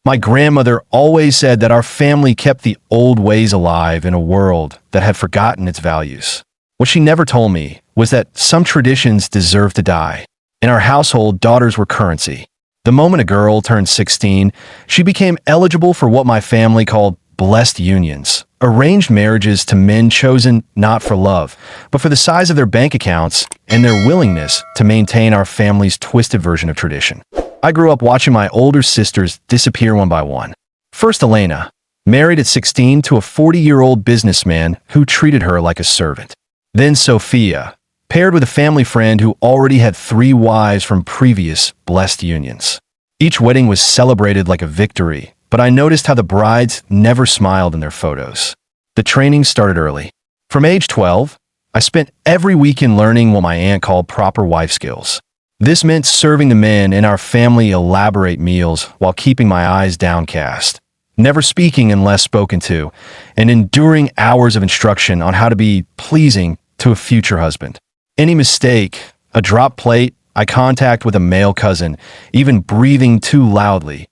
My grandmother always said that our family kept the old ways alive in a world that had forgotten its values. What she never told me was that some traditions deserve to die. In our household, daughters were currency. The moment a girl turned 16, she became eligible for what my family called blessed unions, arranged marriages to men chosen not for love, but for the size of their bank accounts and their willingness to maintain our family's twisted version of tradition. I grew up watching my older sisters disappear one by one. First Elena, married at 16 to a 40-year-old businessman who treated her like a servant. Then Sophia, paired with a family friend who already had 3 wives from previous blessed unions. Each wedding was celebrated like a victory, but I noticed how the brides never smiled in their photos. The training started early. From age 12, I spent every weekend learning what my aunt called proper wife skills. This meant serving the men in our family elaborate meals while keeping my eyes downcast, never speaking unless spoken to, and enduring hours of instruction on how to be pleasing to a future husband. Any mistake, a dropped plate, eye contact with a male cousin, even breathing too loudly,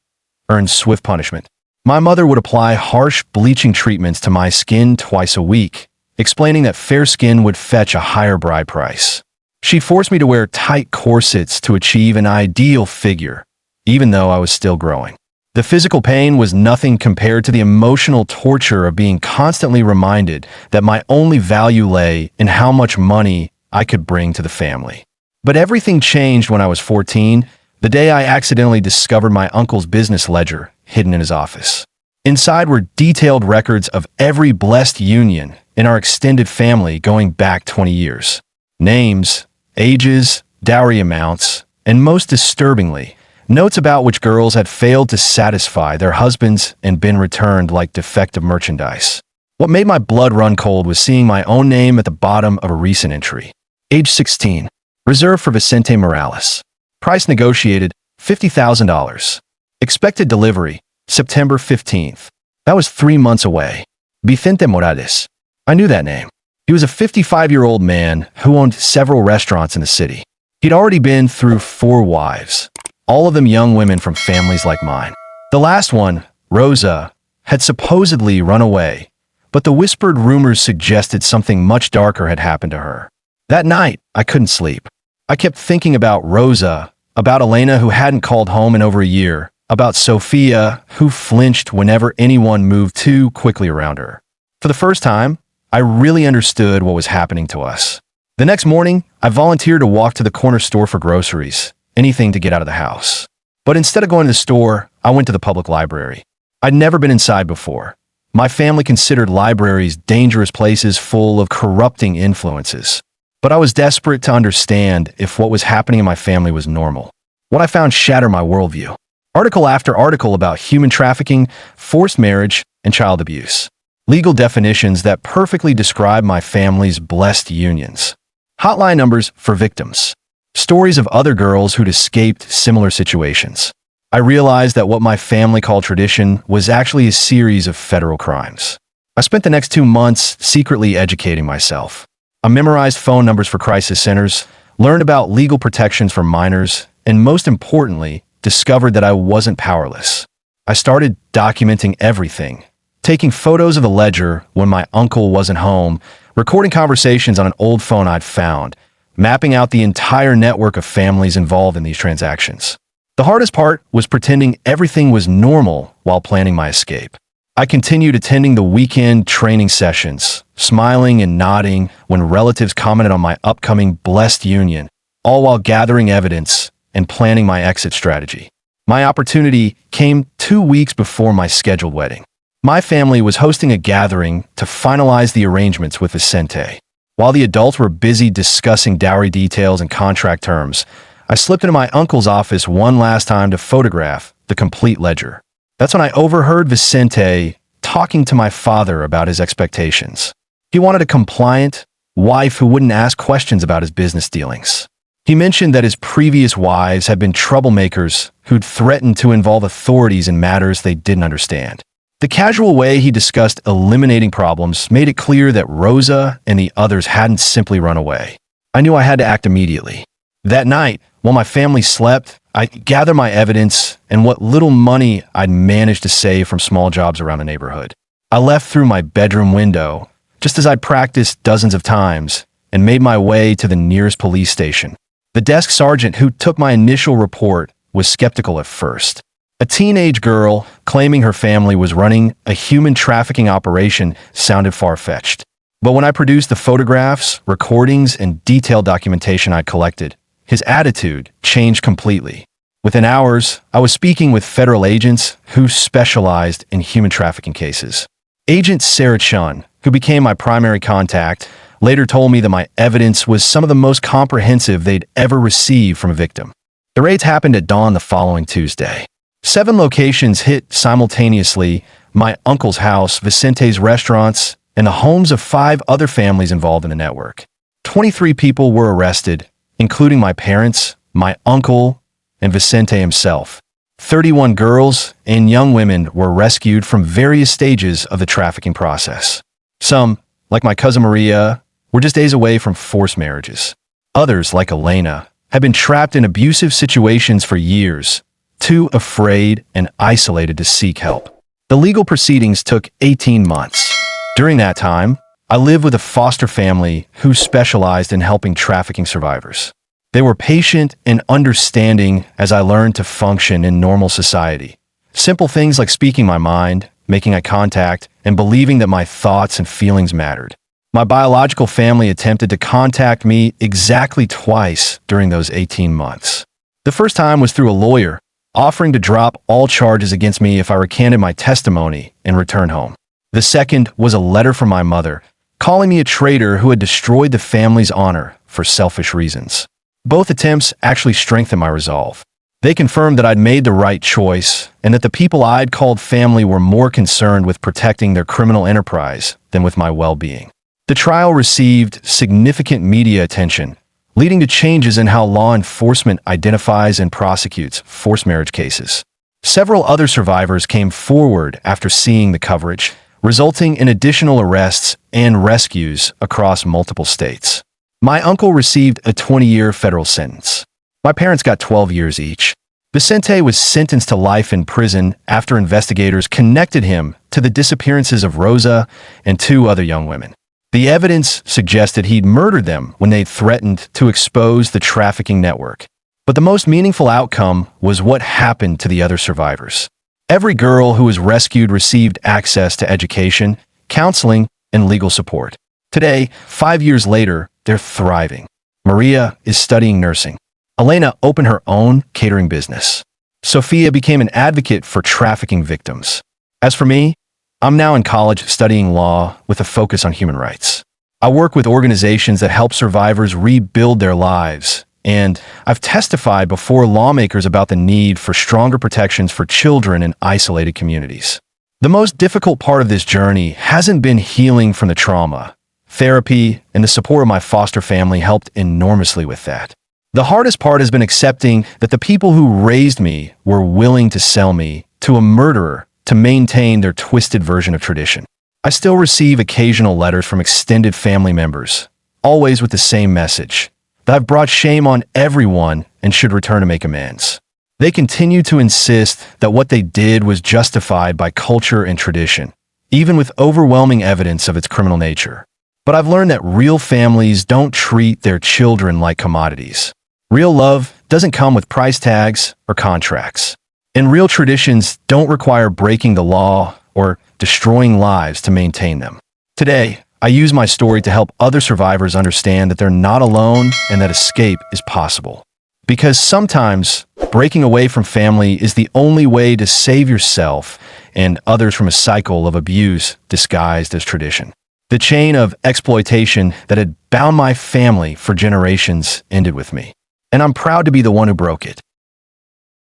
earned swift punishment. My mother would apply harsh bleaching treatments to my skin twice a week, explaining that fair skin would fetch a higher bride price. She forced me to wear tight corsets to achieve an ideal figure, even though I was still growing. The physical pain was nothing compared to the emotional torture of being constantly reminded that my only value lay in how much money I could bring to the family. But everything changed when I was 14, the day I accidentally discovered my uncle's business ledger hidden in his office. Inside were detailed records of every blessed union in our extended family going back 20 years. Names, ages, dowry amounts, and most disturbingly, notes about which girls had failed to satisfy their husbands and been returned like defective merchandise. What made my blood run cold was seeing my own name at the bottom of a recent entry. Age 16. Reserved for Vicente Morales. Price negotiated, $50,000. Expected delivery, September 15th. That was 3 months away. Vicente Morales. I knew that name. He was a 55-year-old man who owned several restaurants in the city. He'd already been through 4 wives, all of them young women from families like mine. The last one, Rosa, had supposedly run away, but the whispered rumors suggested something much darker had happened to her. That night, I couldn't sleep. I kept thinking about Rosa, about Elena who hadn't called home in over a year, about Sophia who flinched whenever anyone moved too quickly around her. For the first time, I really understood what was happening to us. The next morning, I volunteered to walk to the corner store for groceries, anything to get out of the house. But instead of going to the store, I went to the public library. I'd never been inside before. My family considered libraries dangerous places full of corrupting influences. But I was desperate to understand if what was happening in my family was normal. What I found shattered my worldview. Article after article about human trafficking, forced marriage, and child abuse. Legal definitions that perfectly describe my family's blessed unions. Hotline numbers for victims. Stories of other girls who'd escaped similar situations. I realized that what my family called tradition was actually a series of federal crimes. I spent the next 2 months secretly educating myself. I memorized phone numbers for crisis centers, learned about legal protections for minors, and most importantly, discovered that I wasn't powerless. I started documenting everything, taking photos of the ledger when my uncle wasn't home, recording conversations on an old phone I'd found, mapping out the entire network of families involved in these transactions. The hardest part was pretending everything was normal while planning my escape. I continued attending the weekend training sessions, smiling and nodding when relatives commented on my upcoming blessed union, all while gathering evidence and planning my exit strategy. My opportunity came 2 weeks before my scheduled wedding. My family was hosting a gathering to finalize the arrangements with Vicente. While the adults were busy discussing dowry details and contract terms, I slipped into my uncle's office one last time to photograph the complete ledger. That's when I overheard Vicente talking to my father about his expectations. He wanted a compliant wife who wouldn't ask questions about his business dealings. He mentioned that his previous wives had been troublemakers who'd threatened to involve authorities in matters they didn't understand. The casual way he discussed eliminating problems made it clear that Rosa and the others hadn't simply run away. I knew I had to act immediately. That night, while my family slept, I gather my evidence and what little money I'd managed to save from small jobs around the neighborhood. I left through my bedroom window, just as I'd practiced dozens of times, and made my way to the nearest police station. The desk sergeant who took my initial report was skeptical at first. A teenage girl claiming her family was running a human trafficking operation sounded far-fetched. But when I produced the photographs, recordings, and detailed documentation I'd collected, his attitude changed completely. Within hours, I was speaking with federal agents who specialized in human trafficking cases. Agent Sarah Chun, who became my primary contact, later told me that my evidence was some of the most comprehensive they'd ever received from a victim. The raids happened at dawn the following Tuesday. 7 locations hit simultaneously: my uncle's house, Vicente's restaurants, and the homes of 5 other families involved in the network. 23 people were arrested, including my parents, my uncle, and Vicente himself. 31 girls and young women were rescued from various stages of the trafficking process. Some, like my cousin Maria, were just days away from forced marriages. Others, like Elena, had been trapped in abusive situations for years, too afraid and isolated to seek help. The legal proceedings took 18 months. During that time, I lived with a foster family who specialized in helping trafficking survivors. They were patient and understanding as I learned to function in normal society. Simple things like speaking my mind, making eye contact, and believing that my thoughts and feelings mattered. My biological family attempted to contact me exactly twice during those 18 months. The first time was through a lawyer, offering to drop all charges against me if I recanted my testimony and returned home. The second was a letter from my mother, calling me a traitor who had destroyed the family's honor for selfish reasons. Both attempts actually strengthened my resolve. They confirmed that I'd made the right choice and that the people I'd called family were more concerned with protecting their criminal enterprise than with my well-being. The trial received significant media attention, leading to changes in how law enforcement identifies and prosecutes forced marriage cases. Several other survivors came forward after seeing the coverage, resulting in additional arrests and rescues across multiple states. My uncle received a 20-year federal sentence. My parents got 12 years each. Vicente was sentenced to life in prison after investigators connected him to the disappearances of Rosa and 2 other young women. The evidence suggested he'd murdered them when they'd threatened to expose the trafficking network. But the most meaningful outcome was what happened to the other survivors. Every girl who was rescued received access to education, counseling, and legal support. Today, 5 years later, they're thriving. Maria is studying nursing. Elena opened her own catering business. Sophia became an advocate for trafficking victims. As for me, I'm now in college studying law with a focus on human rights. I work with organizations that help survivors rebuild their lives, and I've testified before lawmakers about the need for stronger protections for children in isolated communities. The most difficult part of this journey hasn't been healing from the trauma. Therapy and the support of my foster family helped enormously with that. The hardest part has been accepting that the people who raised me were willing to sell me to a murderer to maintain their twisted version of tradition. I still receive occasional letters from extended family members, always with the same message, that I've brought shame on everyone and should return to make amends. They continue to insist that what they did was justified by culture and tradition, even with overwhelming evidence of its criminal nature. But I've learned that real families don't treat their children like commodities. Real love doesn't come with price tags or contracts. And real traditions don't require breaking the law or destroying lives to maintain them. Today, I use my story to help other survivors understand that they're not alone and that escape is possible. Because sometimes breaking away from family is the only way to save yourself and others from a cycle of abuse disguised as tradition. The chain of exploitation that had bound my family for generations ended with me. And I'm proud to be the one who broke it.